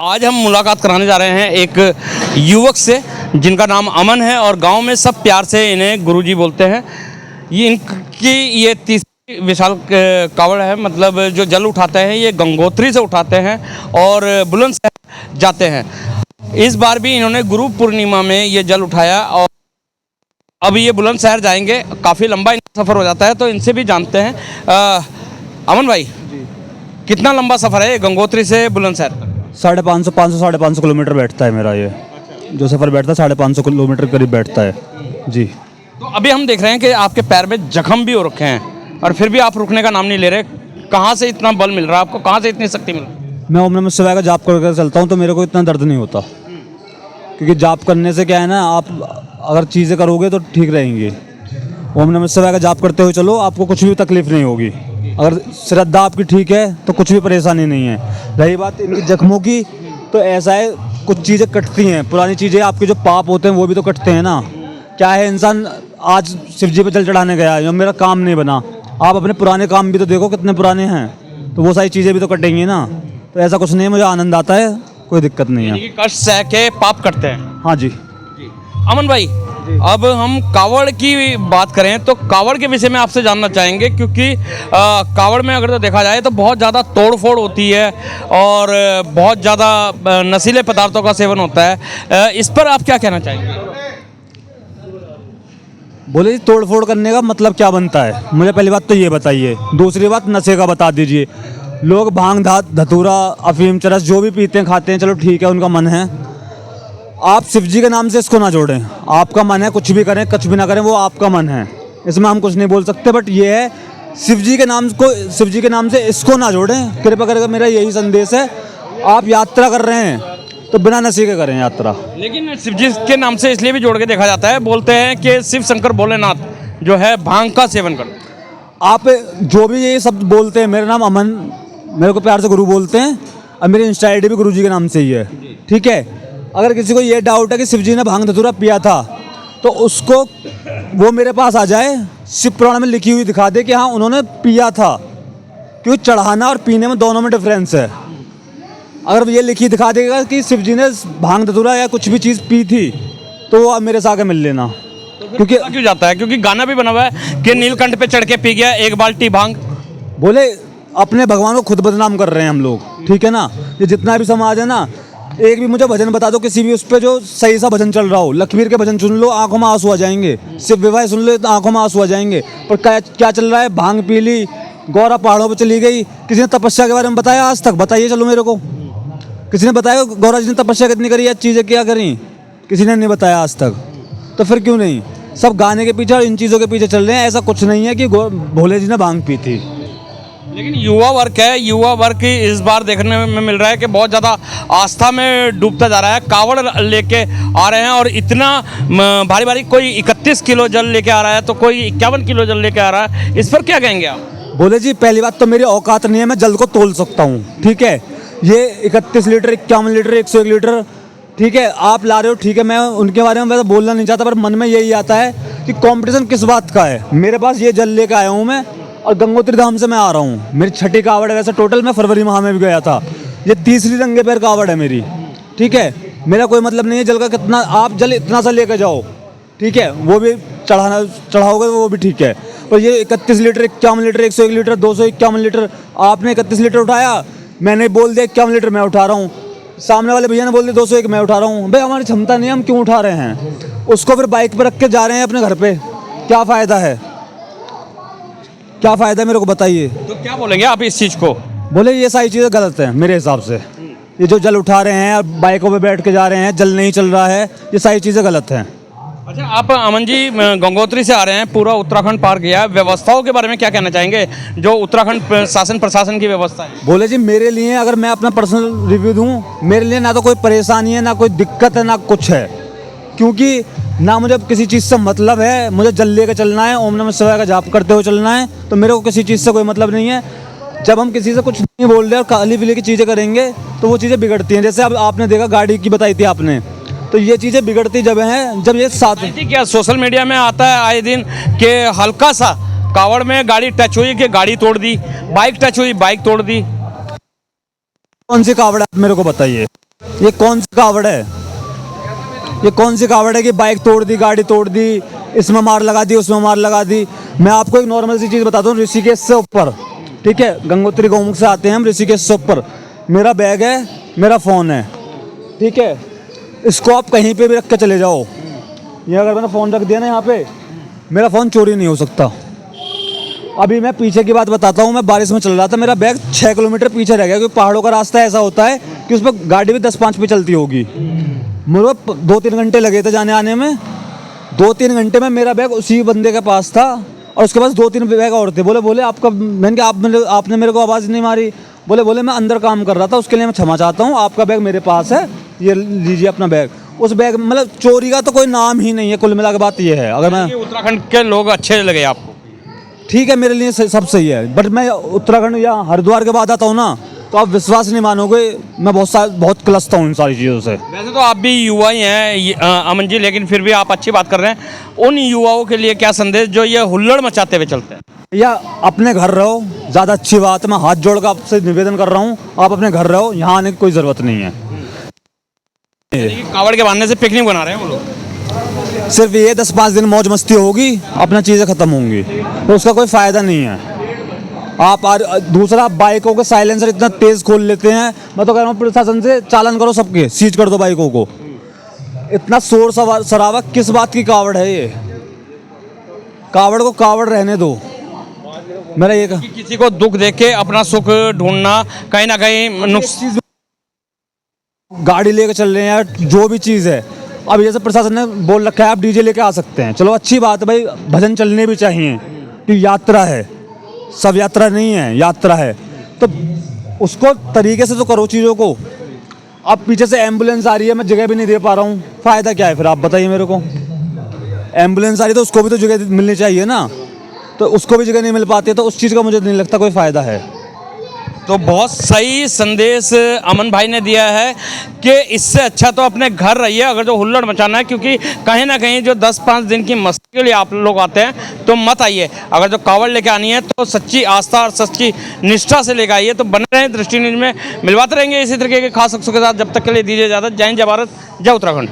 आज हम मुलाकात कराने जा रहे हैं एक युवक से जिनका नाम अमन है और गांव में सब प्यार से इन्हें गुरुजी बोलते हैं। ये तीसरी विशाल कावड़ है, मतलब जो जल उठाते हैं ये गंगोत्री से उठाते हैं और बुलंदशहर जाते हैं। इस बार भी इन्होंने गुरु पूर्णिमा में ये जल उठाया और अब ये बुलंदशहर जाएंगे। काफ़ी लंबा सफ़र हो जाता है तो इनसे भी जानते हैं। अमन भाई जी, कितना लंबा सफ़र है गंगोत्री से बुलंदशहर? 550 किलोमीटर बैठता है मेरा ये। जो सफ़र बैठता है 550 किलोमीटर करीब बैठता है जी। तो अभी हम देख रहे हैं कि आपके पैर में जख्म भी हो रखे हैं और फिर भी आप रुकने का नाम नहीं ले रहे। कहाँ से इतना बल मिल रहा है आपको, कहाँ से इतनी शक्ति मिल रही है? मैं ओम नमः शिवाय का जाप करके चलता हूँ तो मेरे को इतना दर्द नहीं होता, क्योंकि जाप करने से क्या है ना, आप अगर चीज़ें करोगे तो ठीक रहेंगी। ओम नमः शिवाय का जाप करते हुए चलो, आपको कुछ भी तकलीफ नहीं होगी। अगर श्रद्धा आपकी ठीक है तो कुछ भी परेशानी नहीं है। रही बात इनकी जख्मों की, तो ऐसा है कुछ चीज़ें कटती हैं, पुरानी चीज़ें, आपके जो पाप होते हैं वो भी तो कटते हैं ना। क्या है, इंसान आज शिव जी पे जल चढ़ाने गया है, मेरा काम नहीं बना, आप अपने पुराने काम भी तो देखो कितने पुराने हैं, तो वो सारी चीज़ें भी तो कटेंगी ना। तो ऐसा कुछ नहीं है, मुझे आनंद आता है, कोई दिक्कत नहीं है। कष्ट सह के पाप करते हैं। हाँ जी। अमन भाई, अब हम कावड़ की बात करें तो कावड़ के विषय में आपसे जानना चाहेंगे, क्योंकि कावड़ में अगर तो देखा जाए तो बहुत ज़्यादा तोड़ फोड़ होती है और बहुत ज़्यादा नशीले पदार्थों का सेवन होता है। इस पर आप क्या कहना चाहेंगे? बोले जी, तोड़ फोड़ करने का मतलब क्या बनता है? मुझे पहली बात तो ये बताइए। दूसरी बात नशे का बता दीजिए। लोग भांग धतूरा अफीम चरस जो भी पीते हैं खाते हैं, चलो ठीक है, उनका मन है। आप शिव जी के नाम से इसको ना जोड़ें। आपका मन है, कुछ भी करें कुछ भी ना करें, वो आपका मन है, इसमें हम कुछ नहीं बोल सकते। बट ये है, शिव जी के नाम से इसको ना जोड़ें। कृपया करके मेरा यही संदेश है। आप यात्रा कर रहे हैं तो बिना नशे के करें यात्रा। लेकिन शिव जी के नाम से इसलिए भी जोड़ के देखा जाता है, बोलते हैं कि शिव शंकर भोलेनाथ जो है भांग का सेवन कर। आप जो भी ये शब्द बोलते हैं, मेरा नाम अमन, मेरे को प्यार से गुरु बोलते हैं और मेरी इंस्टा आईडी भी गुरु जी के नाम से ही है, ठीक है। अगर किसी को ये डाउट है कि शिव जी ने भांग धतूरा पिया था तो उसको वो मेरे पास आ जाए, शिव पुराण में लिखी हुई दिखा दे कि हाँ उन्होंने पिया था, क्योंकि चढ़ाना और पीने में दोनों में डिफरेंस है। अगर ये लिखी दिखा देगा कि शिव जी ने भांग धतूरा या कुछ भी चीज़ पी थी तो वो मेरे से आके मिल लेना। क्योंकि क्यों जाता है? क्योंकि गाना भी बना हुआ है कि नीलकंठ पे चढ़ के पी गया एक बाल्टी भांग। बोले अपने भगवान को खुद बदनाम कर रहे हैं हम लोग, ठीक है ना। ये जितना भी समाज है ना, एक भी मुझे भजन बता दो किसी भी उस पर जो सही सा भजन चल रहा हो। लखवीर के भजन सुन लो, आंखों में आंसू आ जाएंगे। शिव विवाह सुन लो तो आंखों में आंसू आ जाएंगे। पर क्या चल रहा है? भांग पी ली, गौरा पहाड़ों पे चली गई। किसी ने तपस्या के बारे में बताया आज तक? बताइए चलो मेरे को, किसी ने बताया गौरा जी ने तपस्या कितनी करी है, चीज़ें क्या करी? किसी ने नहीं बताया आज तक। तो फिर क्यों नहीं? सब गाने के पीछे और इन चीज़ों के पीछे चल रहे हैं। ऐसा कुछ नहीं है कि भोले जी ने भांग पी थी। लेकिन युवा वर्ग है, युवा वर्ग इस बार देखने में मिल रहा है कि बहुत ज़्यादा आस्था में डूबता जा रहा है। कावड़ लेके आ रहे हैं और इतना भारी भारी, कोई 31 किलो जल लेके आ रहा है तो कोई 51 किलो जल लेके आ रहा है। इस पर क्या कहेंगे आप? बोले जी, पहली बात तो मेरी औकात नहीं है, मैं जल को तोल सकता हूँ, ठीक है। ये 31 लीटर, 51 लीटर, 101 लीटर, ठीक है, आप ला रहे हो, ठीक है। मैं उनके बारे में वैसे बोलना नहीं चाहता, पर मन में यही आता है कि कंपटीशन किस बात का है। मेरे पास ये जल लेके आया हूँ मैं, और गंगोत्री धाम से मैं आ रहा हूँ। मेरी 6ठी कावड़ है वैसे टोटल। मैं फरवरी माह में भी गया था। ये तीसरी रंगे पैर कावड़ है मेरी, ठीक है। मेरा कोई मतलब नहीं है जल का कितना, आप जल इतना सा लेके जाओ, ठीक है, वो भी चढ़ाओगे वो भी ठीक है। पर ये 31 लीटर, 51 लीटर, 101 लीटर, 251 लीटर, आपने 31 लीटर उठाया, मैंने बोल दिया 51 लीटर मैं उठा रहा हूँ। सामने वाले भैया ने बोल दिया 201 मैं उठा रहा हूँ। भाई हमारी क्षमता नहीं है, हम क्यों उठा रहे हैं? उसको फिर बाइक पर रख के जा रहे हैं अपने घर पे, क्या फ़ायदा है? क्या फ़ायदा है मेरे को बताइए। तो क्या बोलेंगे आप इस चीज़ को? बोले ये सारी चीज़ें गलत हैं मेरे हिसाब से। ये जो जल उठा रहे हैं और बाइकों पे बैठ के जा रहे हैं, जल नहीं चल रहा है, ये सारी चीज़ें गलत हैं। अच्छा, आप अमन जी गंगोत्री से आ रहे हैं, पूरा उत्तराखंड पार किया, व्यवस्थाओं के बारे में क्या कहना चाहेंगे जो उत्तराखंड शासन प्रशासन की व्यवस्था है? बोले जी, मेरे लिए अगर मैं अपना पर्सनल रिव्यू दूँ, मेरे लिए ना तो कोई परेशानी है, ना कोई दिक्कत है, ना कुछ है। क्योंकि ना मुझे किसी चीज़ से मतलब है, मुझे जल लेकर चलना है, ओम नमः शिवाय का जाप करते हुए चलना है, तो मेरे को किसी चीज़ से कोई मतलब नहीं है। जब हम किसी से कुछ नहीं बोल रहे और काली पीली की चीज़ें करेंगे तो वो चीज़ें बिगड़ती हैं। जैसे अब आपने देखा गाड़ी की बताई थी आपने, तो ये चीज़ें बिगड़ती जब हैं जब ये साथ। क्या सोशल मीडिया में आता है आए दिन कि हल्का सा कावड़ में गाड़ी टच हुई कि गाड़ी तोड़ दी, बाइक टच हुई बाइक तोड़ दी। कौन सी कावड़ आप मेरे को बताइए? ये कौन सी कावड़ है? ये कौन सी कावड़ है कि बाइक तोड़ दी, गाड़ी तोड़ दी, इसमें मार लगा दी, उसमें मार लगा दी। मैं आपको एक नॉर्मल सी चीज़ बताता हूँ, ऋषिकेश से ऊपर, ठीक है, गंगोत्री गौमुख से आते हैं हम, ऋषिकेश से ऊपर मेरा बैग है, मेरा फ़ोन है, ठीक है, इसको आप कहीं पे भी रख के चले जाओ, ये अगर मैंने फ़ोन रख दिया ना यहाँ पे, मेरा फ़ोन चोरी नहीं हो सकता। अभी मैं पीछे की बात बताता हूँ, मैं बारिश में चल रहा था, मेरा बैग 6 किलोमीटर पीछे रह गया, क्योंकि पहाड़ों का रास्ता ऐसा होता है कि उस पर गाड़ी भी 10-5 पे चलती होगी। मेरे को 2-3 घंटे लगे थे जाने आने में, 2-3 घंटे में मेरा बैग उसी बंदे के पास था, और उसके पास 2-3 बैग और थे। बोले आपका, मैंने कहा आपने मेरे को आवाज़ नहीं मारी। बोले मैं अंदर काम कर रहा था, उसके लिए मैं क्षमा चाहता हूँ, आपका बैग मेरे पास है, ये लीजिए अपना बैग। उस बैग मतलब चोरी का तो कोई नाम ही नहीं है, कुल मिला के बात ये है। अगर मैं उत्तराखंड के लोग अच्छे लगे आपको? ठीक है, मेरे लिए सब सही है, बट मैं उत्तराखंड या हरिद्वार के बाद आता हूँ ना, तो आप विश्वास नहीं मानोगे, मैं बहुत क्लसता हूँ इन सारी चीज़ों से। वैसे तो आप भी युवा ही हैं अमन जी, लेकिन फिर भी आप अच्छी बात कर रहे हैं। उन युवाओं के लिए क्या संदेश जो ये हुल्लड़ मचाते हुए चलते हैं? या अपने घर रहो, ज़्यादा अच्छी बात है। मैं हाथ जोड़ कर आपसे निवेदन कर रहा हूँ, आप अपने घर रहो, यहाँ आने की कोई ज़रूरत नहीं है। कावड़ के बांधने से पिकनिक बना रहे हैं वो लोग? सिर्फ ये 10-5 दिन मौज मस्ती होगी, अपना चीज़ें ख़त्म होंगी, तो उसका कोई फ़ायदा नहीं है। दूसरा, बाइकों के साइलेंसर इतना तेज़ खोल लेते हैं, मैं तो कह रहा हूँ प्रशासन से चालान करो, सबके सीज कर दो बाइकों को। इतना शोर शराबा किस बात की कावड़ है ये? कावड़ को कावड़ रहने दो, मेरा ये किसी को दुख देख के अपना सुख ढूंढना कहीं ना कहीं नुकसान। गाड़ी लेके चल रहे हैं यार, जो भी चीज़ है। अब जैसे प्रशासन ने बोल रखा है आप डीजे लेके आ सकते हैं, चलो अच्छी बात है भाई, भजन चलने भी चाहिए, कि यात्रा है, सब यात्रा नहीं है, यात्रा है, तो उसको तरीके से तो करो चीज़ों को। अब पीछे से एम्बुलेंस आ रही है, मैं जगह भी नहीं दे पा रहा हूँ, फ़ायदा क्या है फिर? आप बताइए मेरे को। एम्बुलेंस आ रही है तो उसको भी तो जगह मिलनी चाहिए ना, तो उसको भी जगह नहीं मिल पाती है, तो उस चीज़ का मुझे नहीं लगता कोई फ़ायदा है। तो बहुत सही संदेश अमन भाई ने दिया है कि इससे अच्छा तो अपने घर रहिए अगर जो हुल्लड़ मचाना है, क्योंकि कहीं ना कहीं जो 10-5 दिन की मस्ती के लिए आप लोग आते हैं तो मत आइए। अगर जो कावड़ लेके आनी है तो सच्ची आस्था और सच्ची निष्ठा से लेकर आइए। तो बने रहें दृष्टि न्यूज़ में, मिलवाते रहेंगे इसी तरीके के खास शख्सों के साथ। जब तक के लिए दीजिए इजाज़त। जय हिंद, जय भारत, जय उत्तराखंड।